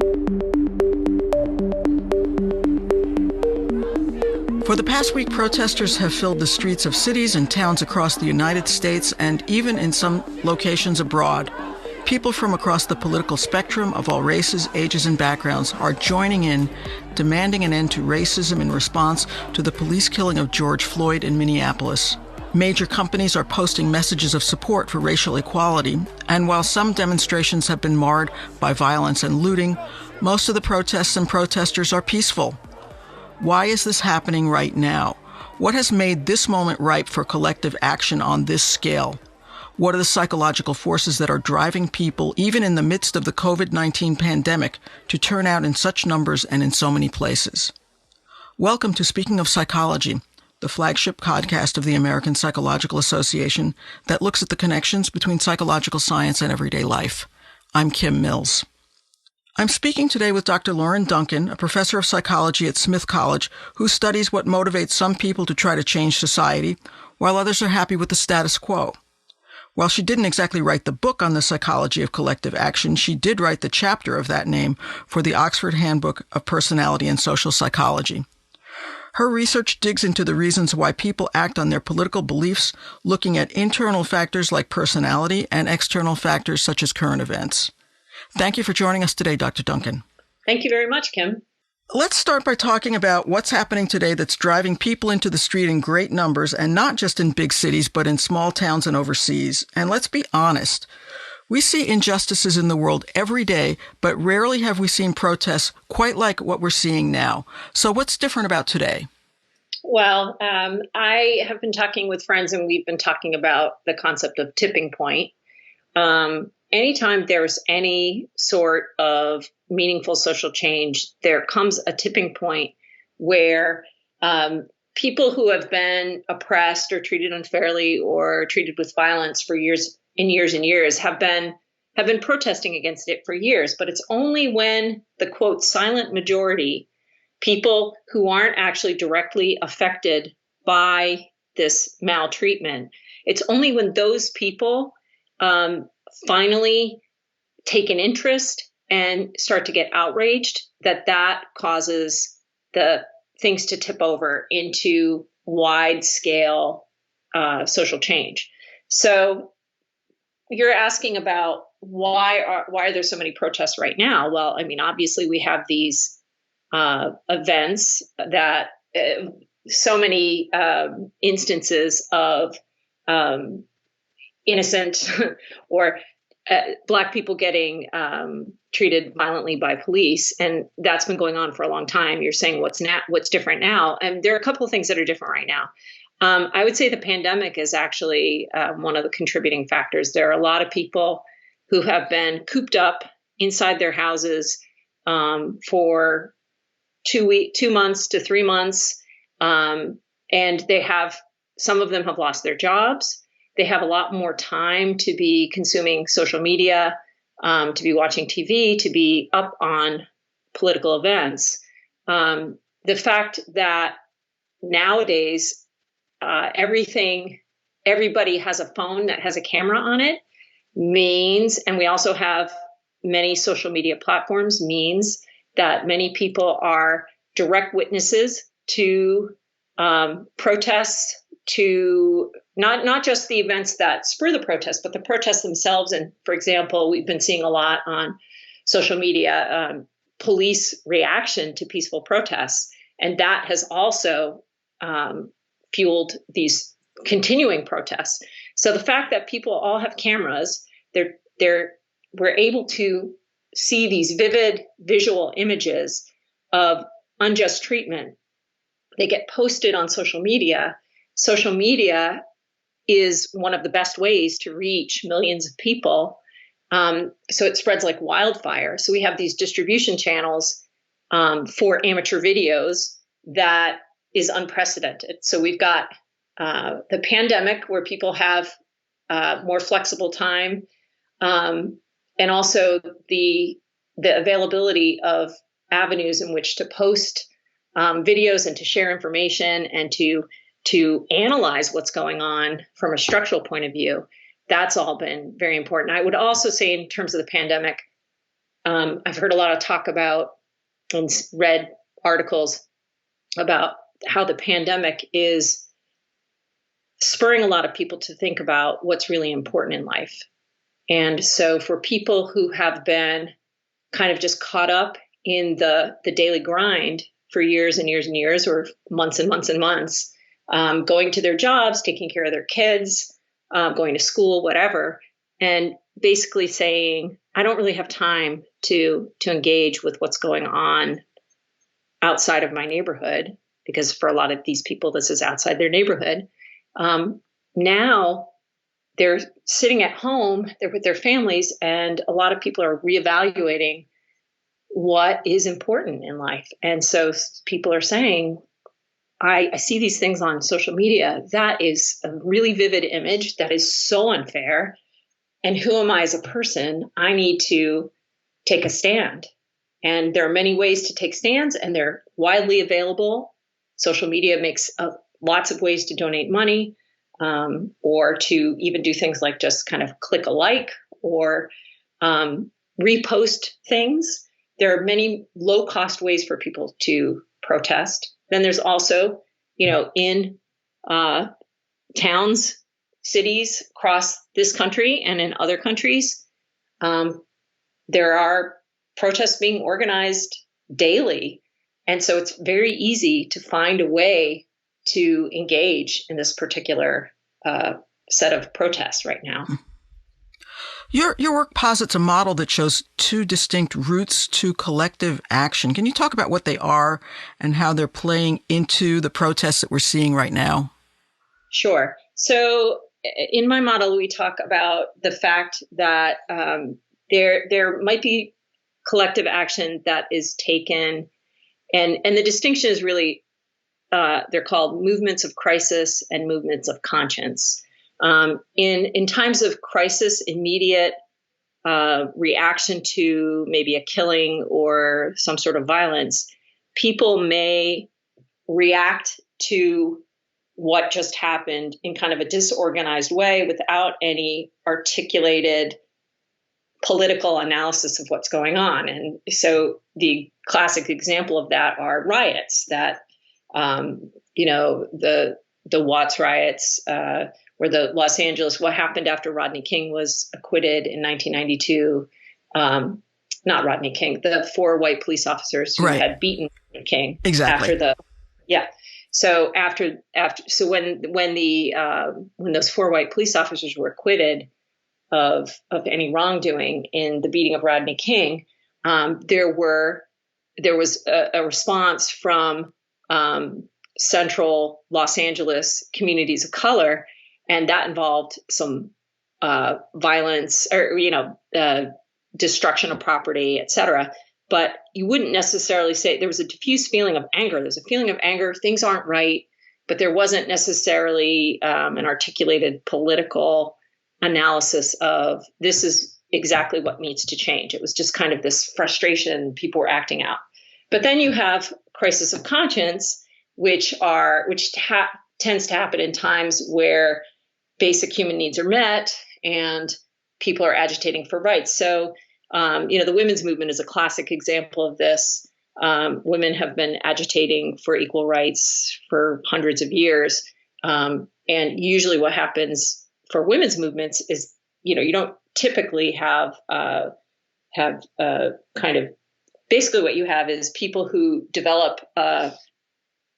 For the past week, protesters have filled the streets of cities and towns across the United States and even in some locations abroad. People from across the political spectrum of all races, ages, and backgrounds are joining in, demanding an end to racism in response to the police killing of George Floyd in Minneapolis. Major companies are posting messages of support for racial equality, and while some demonstrations have been marred by violence and looting, most of the protests and protesters are peaceful. Why is this happening right now? What has made this moment ripe for collective action on this scale? What are the psychological forces that are driving people, even in the midst of the COVID-19 pandemic, to turn out in such numbers and in so many places? Welcome to Speaking of Psychology, the flagship podcast of the American Psychological Association that looks at the connections between psychological science and everyday life. I'm Kim Mills. I'm speaking today with Dr. Lauren Duncan, a professor of psychology at Smith College, who studies what motivates some people to try to change society, while others are happy with the status quo. While she didn't exactly write the book on the psychology of collective action, she did write the chapter of that name for the Oxford Handbook of Personality and Social Psychology. Her research digs into the reasons why people act on their political beliefs, looking at internal factors like personality and external factors such as current events. Thank you for joining us today, Dr. Duncan. Thank you very much, Kim. Let's start by talking about what's happening today that's driving people into the street in great numbers, and not just in big cities, but in small towns and overseas. And let's be honest, we see injustices in the world every day, but rarely have we seen protests quite like what we're seeing now. So what's different about today? Well, I have been talking with friends, and we've been talking about the concept of tipping point. Anytime there's any sort of meaningful social change, there comes a tipping point where people who have been oppressed or treated unfairly or treated with violence for years and years have been protesting against it for years. But it's only when the, quote, silent majority, people who aren't actually directly affected by this maltreatment, it's only when those people finally take an interest and start to get outraged that causes the things to tip over into wide scale social change. So you're asking about why are there so many protests right now? Well, I mean, obviously we have these events that so many instances of innocent or Black people getting treated violently by police, and that's been going on for a long time. You're saying what's different now, and there are a couple of things that are different right now. I would say the pandemic is actually one of the contributing factors. There are a lot of people who have been cooped up inside their houses for 2 months to 3 months, and some of them have lost their jobs. They have a lot more time to be consuming social media, to be watching TV, to be up on political events. The fact that nowadays everybody has a phone that has a camera on it means, and we also have many social media platforms, means that many people are direct witnesses to protests, to not just the events that spur the protests, but the protests themselves. And for example, we've been seeing a lot on social media, police reaction to peaceful protests. And that has also fueled these continuing protests. So the fact that people all have cameras, we're able to see these vivid visual images of unjust treatment. They get posted on social media. Social media is one of the best ways to reach millions of people. So it spreads like wildfire. So we have these distribution channels for amateur videos that is unprecedented. So we've got the pandemic where people have more flexible time, and also the availability of avenues in which to post videos and to share information and to analyze what's going on from a structural point of view. That's all been very important. I would also say in terms of the pandemic, I've heard a lot of talk about and read articles about how the pandemic is spurring a lot of people to think about what's really important in life. And so for people who have been kind of just caught up in the daily grind for years and years and years, or months and months and months, going to their jobs, taking care of their kids, going to school, whatever, and basically saying, I don't really have time to engage with what's going on outside of my neighborhood, because for a lot of these people, this is outside their neighborhood. Now they're sitting at home, they're with their families, and a lot of people are reevaluating what is important in life. And so people are saying, I see these things on social media. That is a really vivid image that is so unfair. And who am I as a person? I need to take a stand. And there are many ways to take stands, and they're widely available. Social media makes lots of ways to donate money, or to even do things like just kind of click a like or repost things. There are many low-cost ways for people to protest. Then there's also, in towns, cities across this country and in other countries, there are protests being organized daily. And so it's very easy to find a way to engage in this particular set of protests right now. Your work posits a model that shows two distinct routes to collective action. Can you talk about what they are and how they're playing into the protests that we're seeing right now? Sure. So in my model, we talk about the fact that there might be collective action that is taken, and the distinction is really they're called movements of crisis and movements of conscience. In times of crisis, immediate reaction to maybe a killing or some sort of violence, people may react to what just happened in kind of a disorganized way without any articulated political analysis of what's going on. And so the classic example of that are riots that, the Watts riots, where the Los Angeles, what happened after Rodney King was acquitted in 1992, not Rodney King, the 4 white police officers who had beaten King. Exactly. So when those 4 white police officers were acquitted of any wrongdoing in the beating of Rodney King, there was a response from central Los Angeles communities of color, and that involved some violence or destruction of property, et cetera. But you wouldn't necessarily say there was a diffuse feeling of anger. There's a feeling of anger. Things aren't right, but there wasn't necessarily an articulated political analysis of this is exactly what needs to change. It was just kind of this frustration people were acting out. But then you have crisis of conscience, which tends to happen in times where basic human needs are met and people are agitating for rights. So, the women's movement is a classic example of this. Women have been agitating for equal rights for hundreds of years. And usually what happens for women's movements is, you don't typically have kind of basically what you have is people who develop an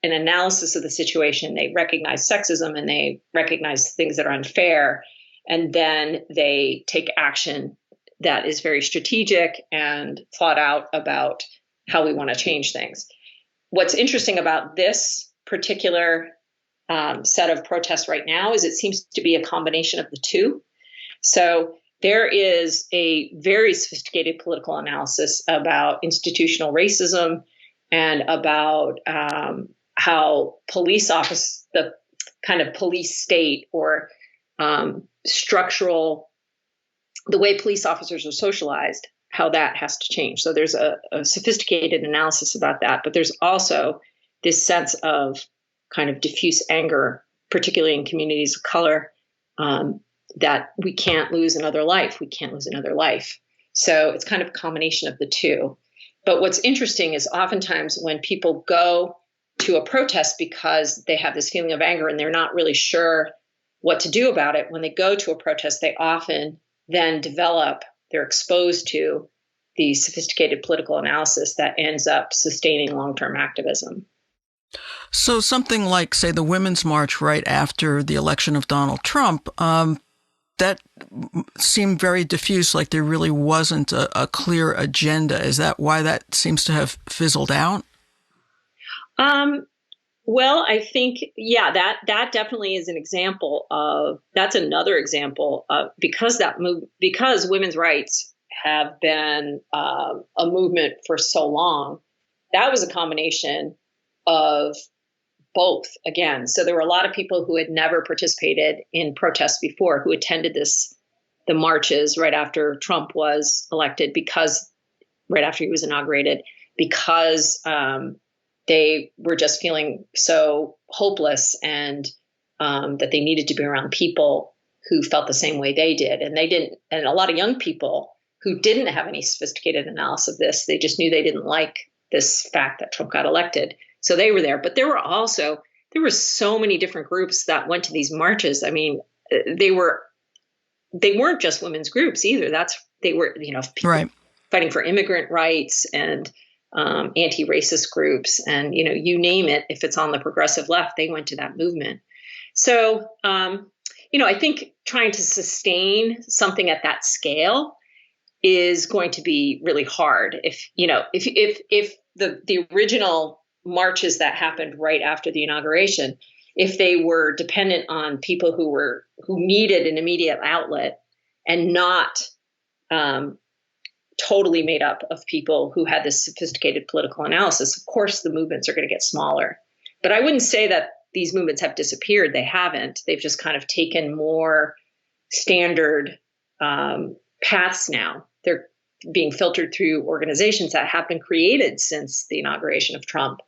analysis of the situation. They recognize sexism and they recognize things that are unfair. And then they take action that is very strategic and thought out about how we want to change things. What's interesting about this particular set of protests right now is it seems to be a combination of the two. So there is a very sophisticated political analysis about institutional racism and about how the kind of police state or structural, the way police officers are socialized, how that has to change. So there's a sophisticated analysis about that, but there's also this sense of kind of diffuse anger, particularly in communities of color, that we can't lose another life. We can't lose another life. So it's kind of a combination of the two. But what's interesting is oftentimes when people go to a protest because they have this feeling of anger and they're not really sure what to do about it, when they go to a protest, they often then they're exposed to the sophisticated political analysis that ends up sustaining long-term activism. So something like, say, the Women's March right after the election of Donald Trump, that seemed very diffuse, like there really wasn't a clear agenda. Is that why that seems to have fizzled out? Well, I think, yeah, that definitely is an example of, that's another example of, because women's rights have been a movement for so long, that was a combination of both again. So there were a lot of people who had never participated in protests before who attended the marches right after Trump was elected, because right after he was inaugurated, because they were just feeling so hopeless and that they needed to be around people who felt the same way they did. And and a lot of young people who didn't have any sophisticated analysis of this, they just knew they didn't like this fact that Trump got elected. So they were there. But there were so many different groups that went to these marches. I mean, they weren't just women's groups either. They were, people right, fighting for immigrant rights and anti-racist groups, and you name it. If it's on the progressive left, they went to that movement. So I think trying to sustain something at that scale is going to be really hard. If the original marches that happened right after the inauguration, if they were dependent on people who needed an immediate outlet and not totally made up of people who had this sophisticated political analysis, of course the movements are going to get smaller. But I wouldn't say that these movements have disappeared. They haven't. They've just kind of taken more standard paths now. They're being filtered through organizations that have been created since the inauguration of Trump.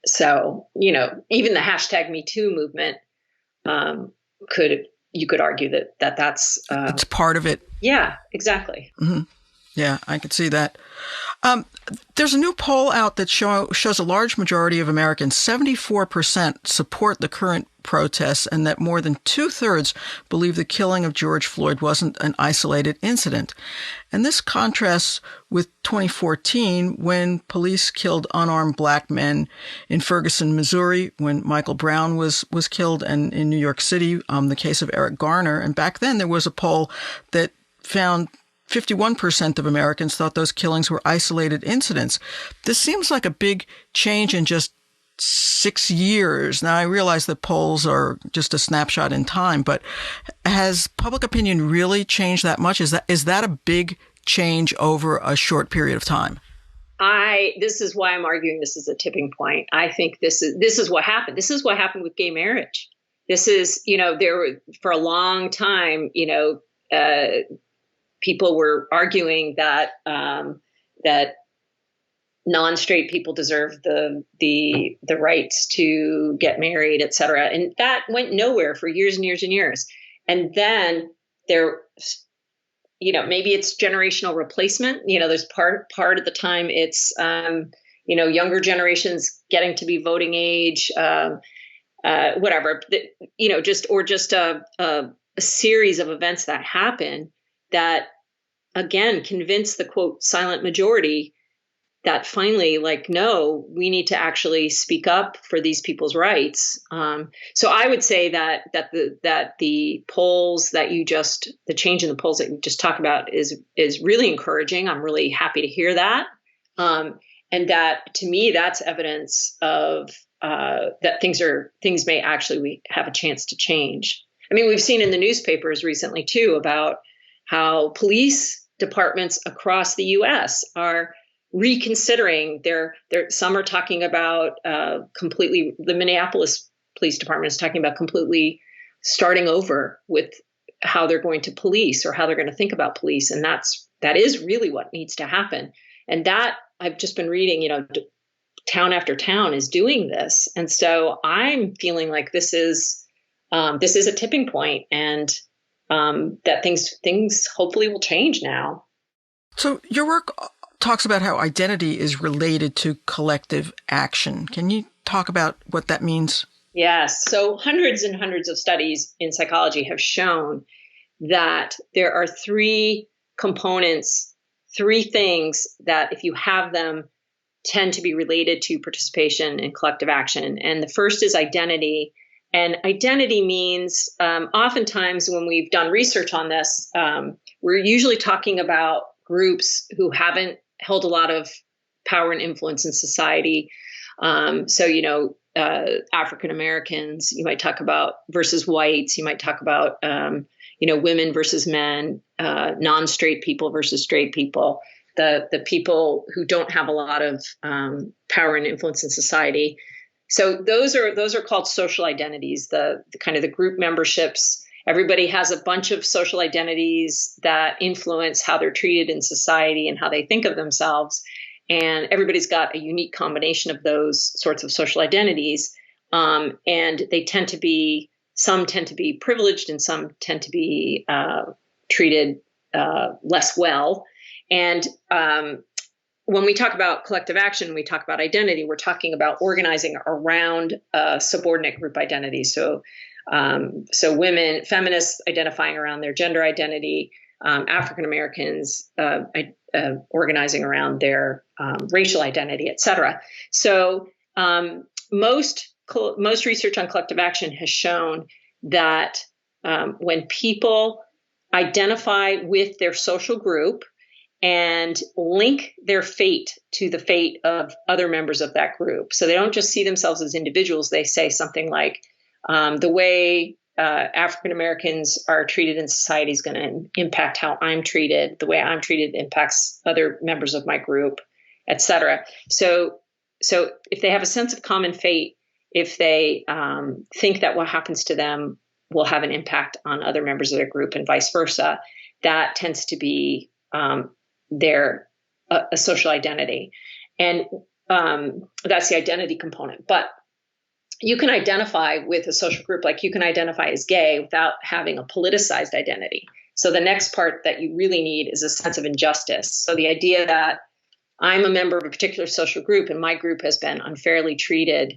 So, even the hashtag Me Too movement you could argue that's it's part of it. Yeah, exactly. Mm-hmm. Yeah, I could see that. There's a new poll out that shows a large majority of Americans, 74%, support the current protests, and that more than 2/3 believe the killing of George Floyd wasn't an isolated incident. And this contrasts with 2014, when police killed unarmed black men in Ferguson, Missouri, when Michael Brown was killed, and in New York City, the case of Eric Garner. And back then there was a poll that found 51% of Americans thought those killings were isolated incidents. This seems like a big change in just 6 years. Now, I realize that polls are just a snapshot in time, but has public opinion really changed that much? Is that a big change over a short period of time? This is why I'm arguing this is a tipping point. I think this is what happened. This is what happened with gay marriage. This is, there were, for a long time, people were arguing that that non-straight people deserve the rights to get married, et cetera. And that went nowhere for years and years and years. And then maybe it's generational replacement. There's part of the time it's, younger generations getting to be voting age, whatever, just a series of events that happen that, again, convince the quote silent majority that finally, no, we need to actually speak up for these people's rights. So I would say that the polls the change in the polls that you just talked about is really encouraging. I'm really happy to hear that, and that, to me, that's evidence of that things may actually have a chance to change. I mean, we've seen in the newspapers recently too about how police departments across the U.S. are reconsidering some are talking about completely, the Minneapolis Police Department is talking about completely starting over with how they're going to police or how they're going to think about police. And that is really what needs to happen. And that, I've just been reading, town after town is doing this. And so I'm feeling like this is a tipping point. And that things hopefully will change now. So your work talks about how identity is related to collective action. Can you talk about what that means? Yes. So hundreds and hundreds of studies in psychology have shown that there are three components, three things that if you have them tend to be related to participation in collective action. And the first is identity. And identity means oftentimes when we've done research on this, we're usually talking about groups who haven't held a lot of power and influence in society. So, African Americans, you might talk about versus whites, you might talk about, women versus men, non-straight people versus straight people, the people who don't have a lot of power and influence in society. So those are called social identities, the kind of the group memberships. Everybody has a bunch of social identities that influence how they're treated in society and how they think of themselves. And everybody's got a unique combination of those sorts of social identities. And they some tend to be privileged and some tend to be treated less well. And when we talk about collective action, we talk about identity, we're talking about organizing around a subordinate group identity. So women, feminists identifying around their gender identity, African Americans organizing around their racial identity, et cetera. So most research on collective action has shown that when people identify with their social group and link their fate to the fate of other members of that group, so they don't just see themselves as individuals, they say something like, the way African Americans are treated in society is going to impact how I'm treated. The way I'm treated impacts other members of my group, et cetera. So if they have a sense of common fate, if they think that what happens to them will have an impact on other members of their group and vice versa, that tends to be their a social identity. And that's the identity component. But you can identify with a social group, like you can identify as gay without having a politicized identity. So the next part that you really need is a sense of injustice. So the idea that I'm a member of a particular social group and my group has been unfairly treated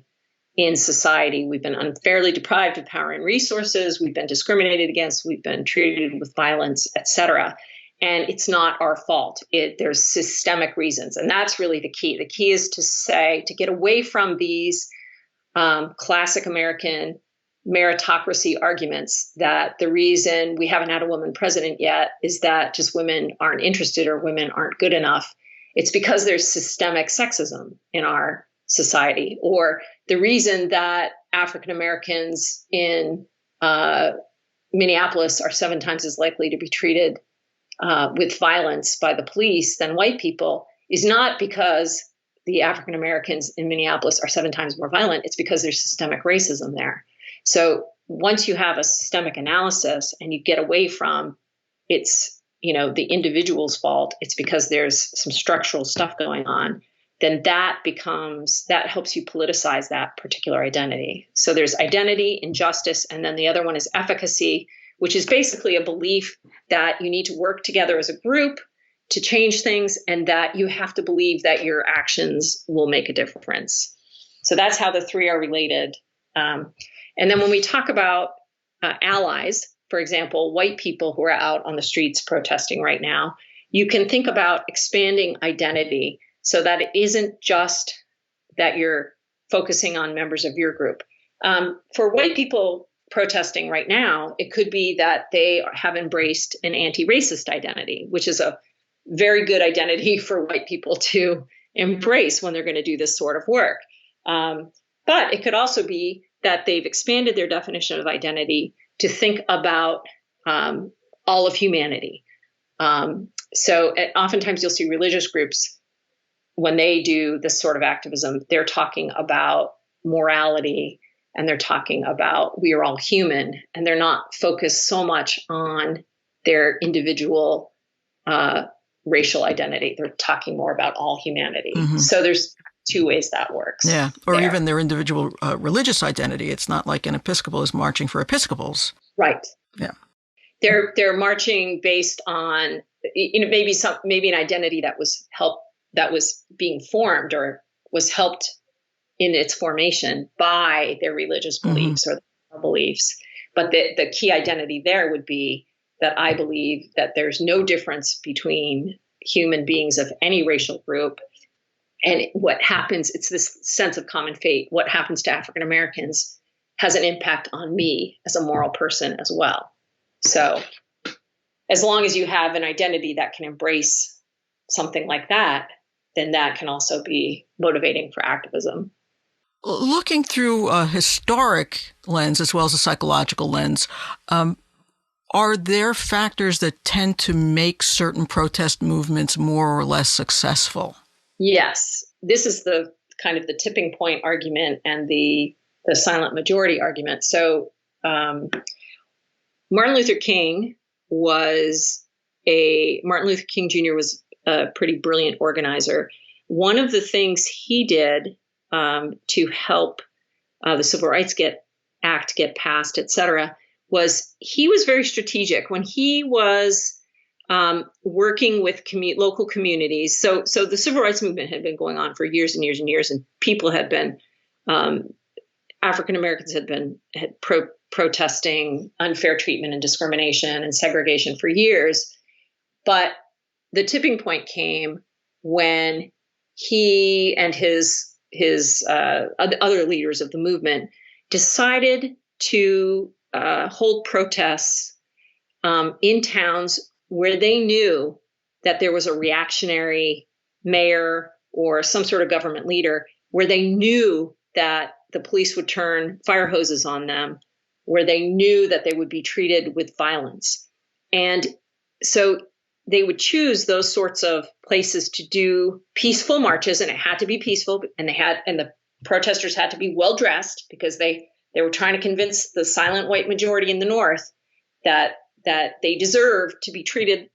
in society. We've been unfairly deprived of power and resources. We've been discriminated against. We've been treated with violence, et cetera. And it's not our fault. There's systemic reasons. And that's really the key. The key is to get away from these classic American meritocracy arguments that the reason we haven't had a woman president yet is that just women aren't interested or women aren't good enough. It's because there's systemic sexism in our society, or the reason that African Americans in Minneapolis are 7 times as likely to be treated with violence by the police than white people is not because the African Americans in Minneapolis are 7 times more violent. It's because there's systemic racism there. So once you have a systemic analysis and you get away from it's, the individual's fault, it's because there's some structural stuff going on, then that helps you politicize that particular identity. So there's identity, injustice, and then the other one is efficacy, which is basically a belief that you need to work together as a group to change things, and that you have to believe that your actions will make a difference. So that's how the three are related. And then when we talk about allies, for example, white people who are out on the streets protesting right now, you can think about expanding identity so that it isn't just that you're focusing on members of your group. For white people protesting right now, it could be that they have embraced an anti-racist identity, which is a very good identity for white people to embrace when they're going to do this sort of work. But it could also be that they've expanded their definition of identity to think about all of humanity. So oftentimes you'll see religious groups, when they do this sort of activism, they're talking about morality and they're talking about we are all human, and they're not focused so much on their individual racial identity. They're talking more about all humanity. Mm-hmm. So there's 2 ways that works. Yeah, or even their individual religious identity. It's not like an Episcopal is marching for Episcopals. Right. Yeah. They're marching based on, maybe an identity that was being formed or was helped in its formation by their religious beliefs or their beliefs. But the key identity there would be that I believe that there's no difference between human beings of any racial group. And what happens, it's this sense of common fate. What happens to African Americans has an impact on me as a moral person as well. So as long as you have an identity that can embrace something like that, then that can also be motivating for activism. Looking through a historic lens as well as a psychological lens, are there factors that tend to make certain protest movements more or less successful? Yes. This is the kind of the tipping point argument and the silent majority argument. So Martin Luther King Jr. was a pretty brilliant organizer. One of the things he did to help the Civil Rights Act get passed, et cetera, was he was very strategic when he was working with local communities. So the Civil Rights Movement had been going on for years and years and years, and people had been African Americans had protesting unfair treatment and discrimination and segregation for years. But the tipping point came when he and his other leaders of the movement decided to hold protests in towns where they knew that there was a reactionary mayor or some sort of government leader, where they knew that the police would turn fire hoses on them, where they knew that they would be treated with violence. And so they would choose those sorts of places to do peaceful marches, and it had to be peaceful, and the protesters had to be well dressed, because they were trying to convince the silent white majority in the North that they deserved to be treated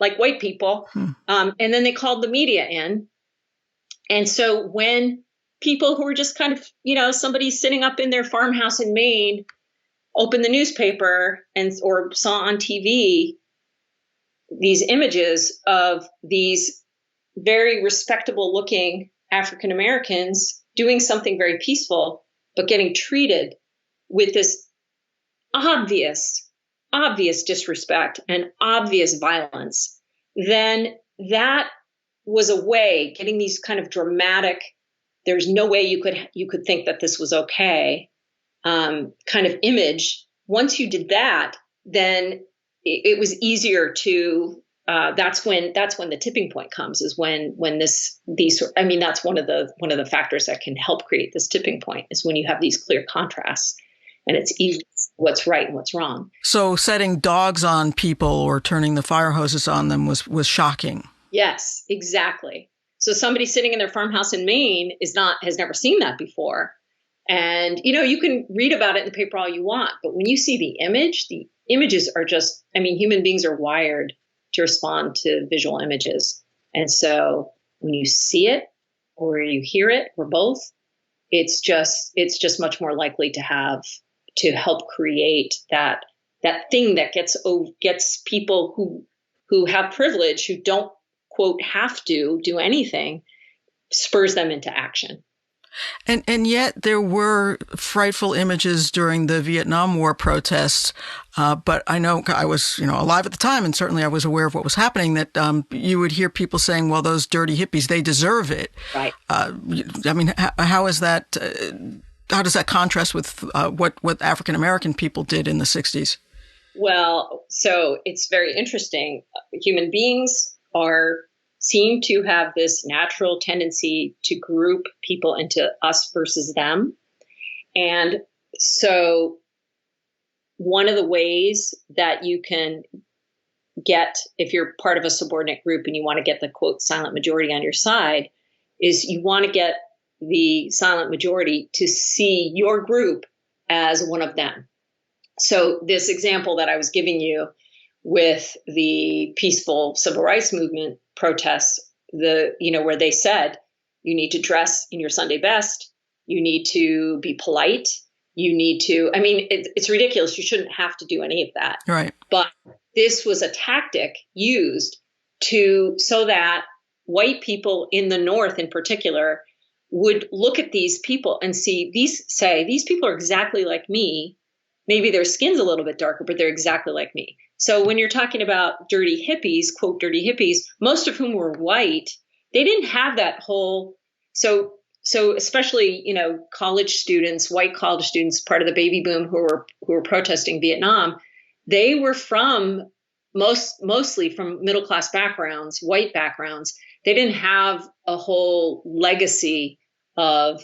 like white people. And then they called the media in. And so when people who were just kind of, somebody sitting up in their farmhouse in Maine opened the newspaper or saw on TV these images of these very respectable looking African Americans doing something very peaceful, but getting treated with this obvious disrespect and obvious violence, then that was a way, getting these kind of dramatic, there's no way you could think that this was okay, kind of image. Once you did that, then it was easier to. That's when the tipping point comes. Is when that's one of the factors that can help create this tipping point, is when you have these clear contrasts, and it's easy what's right and what's wrong. So setting dogs on people or turning the fire hoses on them was shocking. Yes, exactly. So somebody sitting in their farmhouse in Maine has never seen that before. And, you can read about it in the paper all you want, but when you see the images are just, human beings are wired to respond to visual images. And so when you see it or you hear it or both, it's just much more likely to help create that thing that gets people who have privilege, who don't, quote, have to do anything, spurs them into action. And yet there were frightful images during the Vietnam War protests. But I know I was, alive at the time, and certainly I was aware of what was happening, that you would hear people saying, well, those dirty hippies, they deserve it. Right. How is that? How does that contrast with what African American people did in the 60s? Well, so it's very interesting. Human beings seem to have this natural tendency to group people into us versus them. And so one of the ways that you can get, if you're part of a subordinate group and you want to get the, quote, silent majority on your side, is you want to get the silent majority to see your group as one of them. So this example that I was giving you with the peaceful civil rights movement protests, where they said you need to dress in your Sunday best, you need to be polite, you need to, I mean, it's ridiculous. You shouldn't have to do any of that. Right. But this was a tactic used so that white people in the North in particular would look at these people and say, these people are exactly like me. Maybe their skin's a little bit darker, but they're exactly like me. So when you're talking about dirty hippies, quote, dirty hippies, most of whom were white, they didn't have that whole, so especially, college students, white college students, part of the baby boom who were protesting Vietnam, they were mostly from middle-class backgrounds, white backgrounds. They didn't have a whole legacy of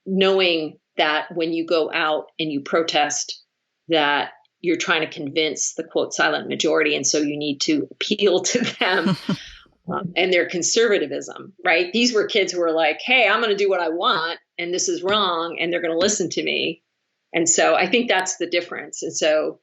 knowing that when you go out and you protest, that you're trying to convince the quote silent majority. And so you need to appeal to them and their conservatism, right? These were kids who were like, hey, I'm going to do what I want and this is wrong. And they're going to listen to me. And so I think that's the difference. And so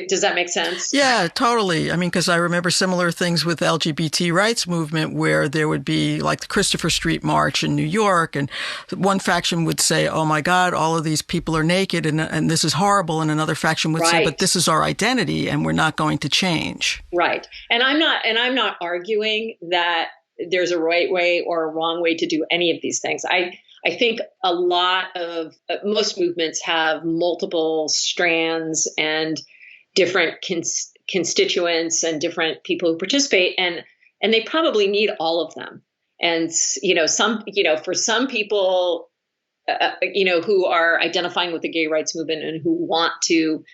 does that make sense? Yeah, totally. I mean, because I remember similar things with LGBT rights movement where there would be like the Christopher Street March in New York, and one faction would say, oh my God, all of these people are naked and this is horrible. And another faction would say, but this is our identity and we're not going to change. Right. And I'm not arguing that there's a right way or a wrong way to do any of these things. I think a lot of most movements have multiple strands and different constituents and different people who participate, and they probably need all of them. And for some people, who are identifying with the gay rights movement and who want to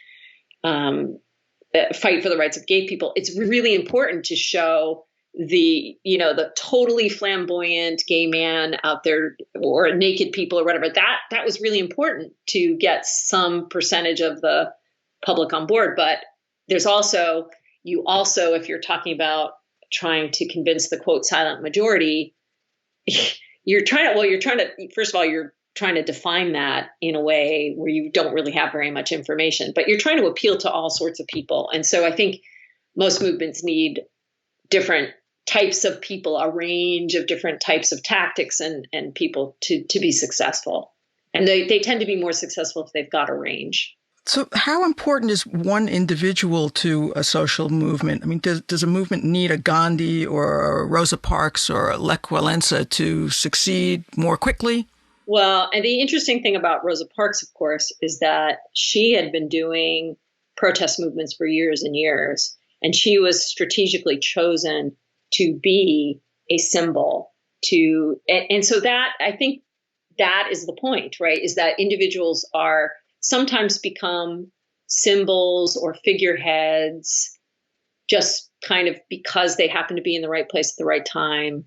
fight for the rights of gay people, it's really important to show the totally flamboyant gay man out there or naked people or whatever. That was really important to get some percentage of the public on board. But there's also, if you're talking about trying to convince the quote silent majority, you're trying to define that in a way where you don't really have very much information, but you're trying to appeal to all sorts of people. And so I think most movements need different types of people, a range of different types of tactics and people to be successful. And they tend to be more successful if they've got a range. So how important is one individual to a social movement? I mean, does a movement need a Gandhi or a Rosa Parks or a Lech Walesa to succeed more quickly? Well, and the interesting thing about Rosa Parks, of course, is that she had been doing protest movements for years and years, and she was strategically chosen to be a symbol and so that, I think that is the point, right? Is that individuals are sometimes become symbols or figureheads just kind of because they happen to be in the right place at the right time.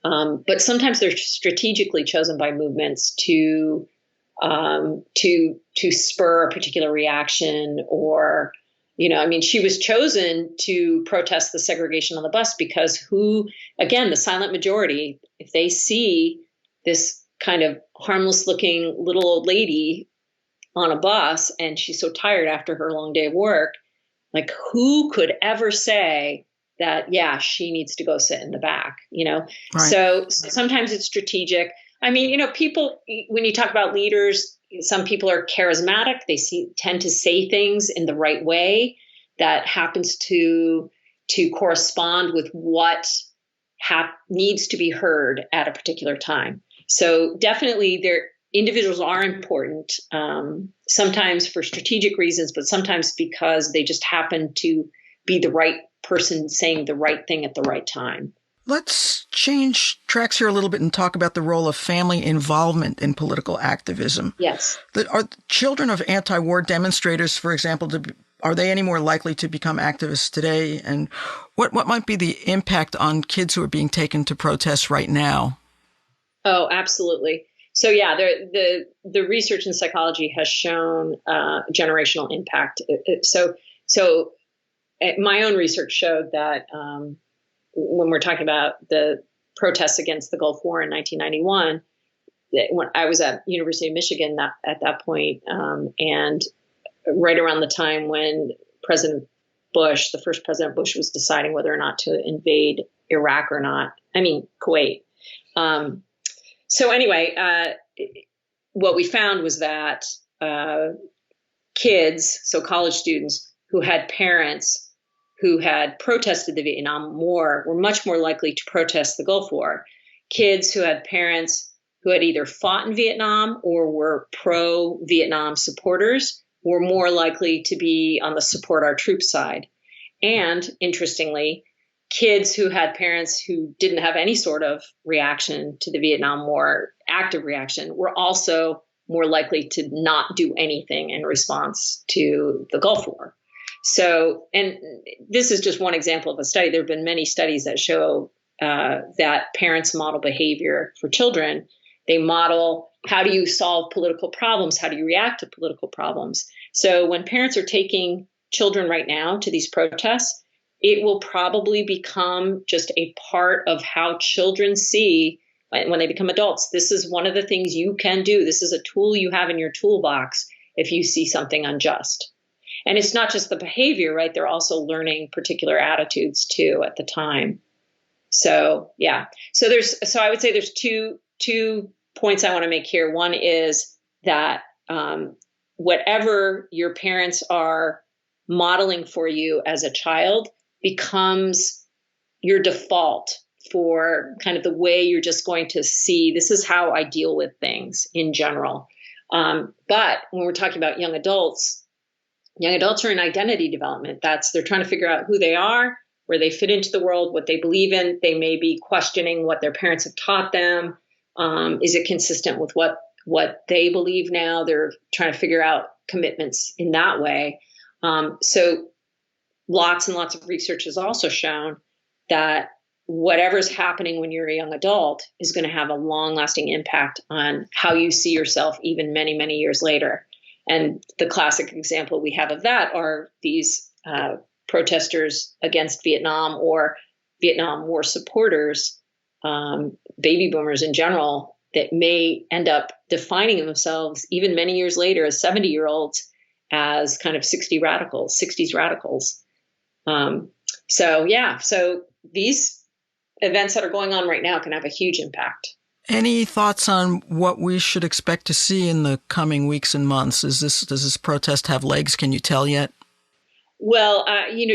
But sometimes they're strategically chosen by movements to spur a particular reaction or, she was chosen to protest the segregation on the bus because the silent majority, if they see this kind of harmless looking little old lady on a bus and she's so tired after her long day of work, like who could ever say that, yeah, she needs to go sit in the back, Right. So sometimes it's strategic. I mean, people, when you talk about leaders, some people are charismatic. They tend to say things in the right way that happens to correspond with what needs to be heard at a particular time. So definitely individuals are important, sometimes for strategic reasons, but sometimes because they just happen to be the right person saying the right thing at the right time. Let's change tracks here a little bit and talk about the role of family involvement in political activism. Yes. Are children of anti-war demonstrators, for example, are they any more likely to become activists today? And what might be the impact on kids who are being taken to protests right now? Oh, absolutely. So yeah, the research in psychology has shown generational impact. So my own research showed that when we're talking about the protests against the Gulf War in 1991, when I was at University of Michigan at that point, and right around the time when President Bush, the first President Bush, was deciding whether or not to invade Iraq or not. I mean, Kuwait. So anyway, what we found was that kids, so college students who had parents who had protested the Vietnam War were much more likely to protest the Gulf War. Kids who had parents who had either fought in Vietnam or were pro-Vietnam supporters were more likely to be on the support our troops side. And interestingly, kids who had parents who didn't have any sort of reaction to the Vietnam War, active reaction, were also more likely to not do anything in response to the Gulf War. So, and this is just one example of a study. There have been many studies that show that parents model behavior for children. They model, how do you solve political problems? How do you react to political problems? So when parents are taking children right now to these protests, it will probably become just a part of how children see when they become adults. This is one of the things you can do. This is a tool you have in your toolbox if you see something unjust. And it's not just the behavior, right? They're also learning particular attitudes too at the time. So, yeah. So I would say there's two points I want to make here. One is that whatever your parents are modeling for you as a child becomes your default for kind of the way you're just going to see, this is how I deal with things in general. But when we're talking about young adults are in identity development. They're trying to figure out who they are, where they fit into the world, what they believe in. They may be questioning what their parents have taught them. Is it consistent with what they believe now? They're trying to figure out commitments in that way. So lots and lots of research has also shown that whatever's happening when you're a young adult is going to have a long-lasting impact on how you see yourself even many, many years later. And the classic example we have of that are these protesters against Vietnam or Vietnam War supporters, baby boomers in general, that may end up defining themselves even many years later as 70-year-olds as kind of 60s radicals. So these events that are going on right now can have a huge impact. Any thoughts on what we should expect to see in the coming weeks and months? Does this protest have legs? Can you tell yet? Well,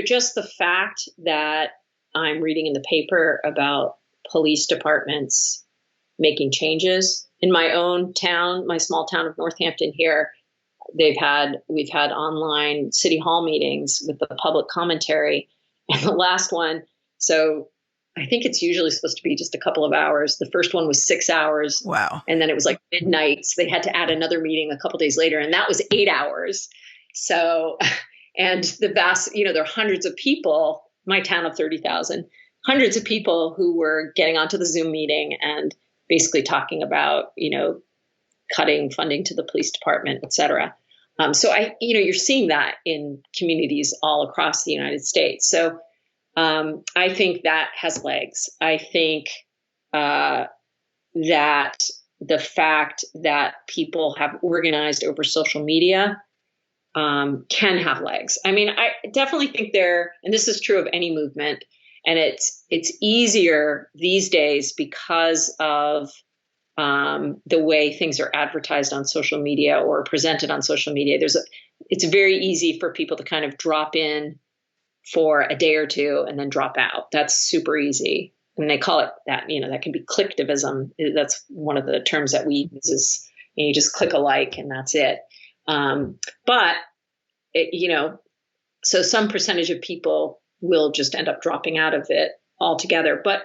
just the fact that I'm reading in the paper about police departments making changes in my own town, my small town of Northampton here. We've had online city hall meetings with the public commentary, and the last one. So I think it's usually supposed to be just a couple of hours. The first one was 6 hours. Wow. And then it was like midnight. So they had to add another meeting a couple days later, and that was 8 hours. So, and there are hundreds of people, my town of 30,000, hundreds of people who were getting onto the Zoom meeting and basically talking about, cutting funding to the police department, et cetera. So you're seeing that in communities all across the United States. So I think that has legs. I think that the fact that people have organized over social media can have legs. I mean, I definitely think and this is true of any movement, and it's easier these days because of the way things are advertised on social media or presented on social media. It's very easy for people to kind of drop in for a day or two and then drop out. That's super easy. And they call it that, that can be clicktivism. That's one of the terms that we use is, you just click a like and that's it. So some percentage of people will just end up dropping out of it altogether. But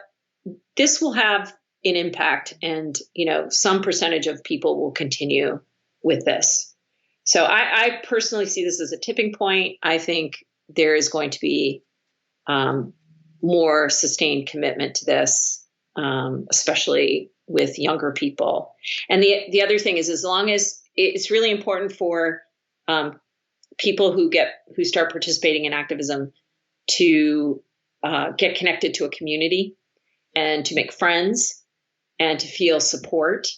this will have an impact, and, some percentage of people will continue with this. So I personally see this as a tipping point. I think there is going to be more sustained commitment to this, especially with younger people. And the other thing is, as long as it's really important for people who start participating in activism to get connected to a community and to make friends and to feel support,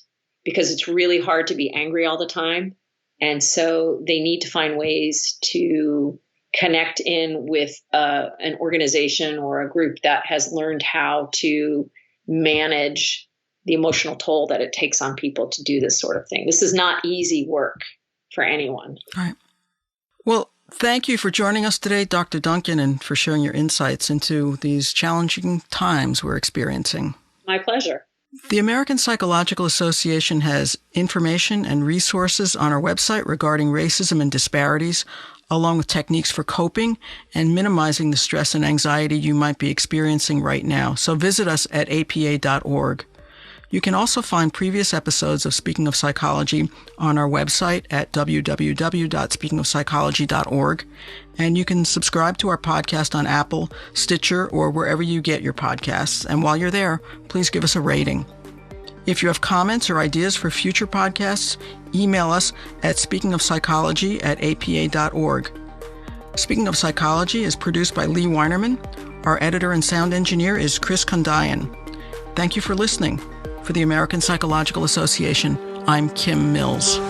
because it's really hard to be angry all the time. And so they need to find ways to connect in with an organization or a group that has learned how to manage the emotional toll that it takes on people to do this sort of thing. This is not easy work for anyone. All right. Well, thank you for joining us today, Dr. Duncan, and for sharing your insights into these challenging times we're experiencing. My pleasure. The American Psychological Association has information and resources on our website regarding racism and disparities, along with techniques for coping and minimizing the stress and anxiety you might be experiencing right now. So visit us at apa.org. You can also find previous episodes of Speaking of Psychology on our website at www.speakingofpsychology.org. And you can subscribe to our podcast on Apple, Stitcher, or wherever you get your podcasts. And while you're there, please give us a rating. If you have comments or ideas for future podcasts, email us at speakingofpsychology@apa.org. Speaking of Psychology is produced by Lee Weinerman. Our editor and sound engineer is Chris Kondayan. Thank you for listening. For the American Psychological Association, I'm Kim Mills.